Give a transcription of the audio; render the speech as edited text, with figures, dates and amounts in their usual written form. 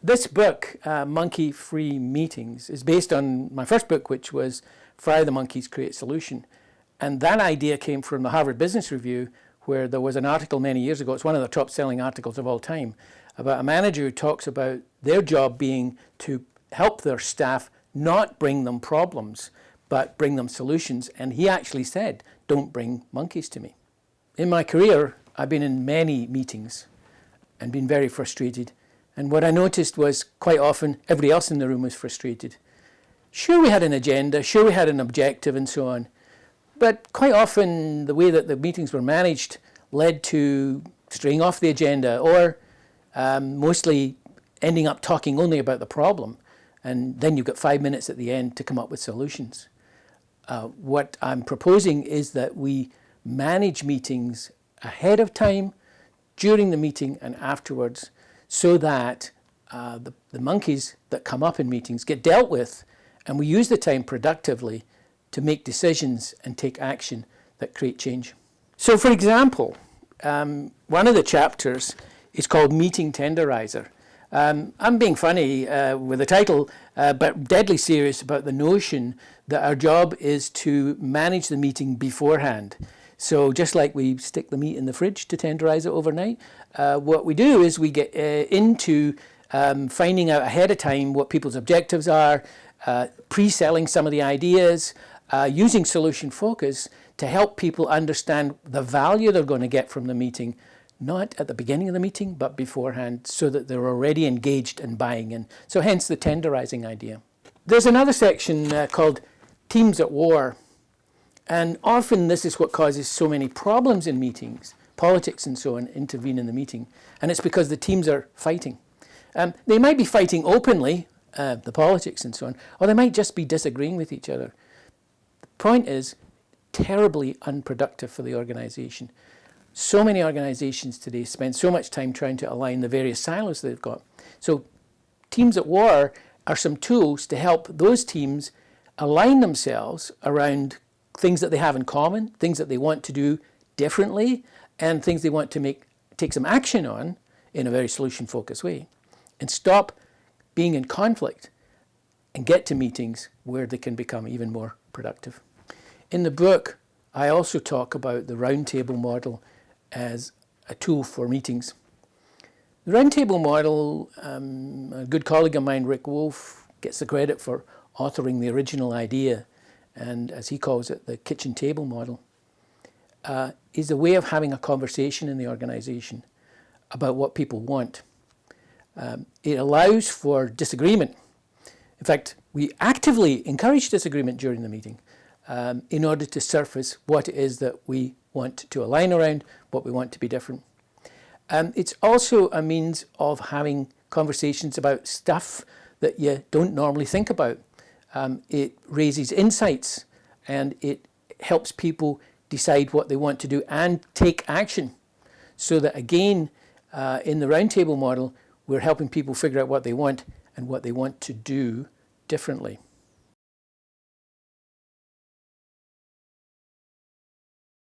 This book, Monkey Free Meetings, is based on my first book, which was Fry the Monkeys, Create Solution. And that idea came from the Harvard Business Review, where there was an article many years ago, it's one of the top selling articles of all time, about a manager who talks about their job being to help their staff not bring them problems, but bring them solutions. And he actually said, don't bring monkeys to me. In my career, I've been in many meetings and been very frustrated. And what I noticed was quite often everybody else in the room was frustrated. Sure, we had an agenda, sure, we had an objective and so on. But quite often the way that the meetings were managed led to straying off the agenda or mostly ending up talking only about the problem. And then you've got 5 minutes at the end to come up with solutions. What I'm proposing is that we manage meetings ahead of time, during the meeting and afterwards, so that the monkeys that come up in meetings get dealt with, and we use the time productively to make decisions and take action that create change. So for example, one of the chapters is called Meeting Tenderizer. I'm being funny with the title, but deadly serious about the notion that our job is to manage the meeting beforehand. So just like we stick the meat in the fridge to tenderize it overnight, what we do is we get into finding out ahead of time what people's objectives are, pre-selling some of the ideas, using solution focus to help people understand the value they're going to get from the meeting, not at the beginning of the meeting, but beforehand, so that they're already engaged and buying in. So hence the tenderizing idea. There's another section called Teams at War. And often this is what causes so many problems in meetings. Politics and so on intervene in the meeting. And it's because the teams are fighting. They might be fighting openly, the politics and so on, or they might just be disagreeing with each other. The point is, terribly unproductive for the organization. So many organizations today spend so much time trying to align the various silos they've got. So Teams at War are some tools to help those teams align themselves around things that they have in common, things that they want to do differently, and things they want to take some action on in a very solution-focused way, and stop being in conflict and get to meetings where they can become even more productive. In the book, I also talk about the roundtable model as a tool for meetings. The roundtable model, a good colleague of mine, Rick Wolf, gets the credit for authoring the original idea, and as he calls it, the kitchen table model, is a way of having a conversation in the organization about what people want. It allows for disagreement. In fact, we actively encourage disagreement during the meeting in order to surface what it is that we want to align around, what we want to be different. It's also a means of having conversations about stuff that you don't normally think about. It raises insights and it helps people decide what they want to do and take action. So that again, in the roundtable model, we're helping people figure out what they want and what they want to do differently.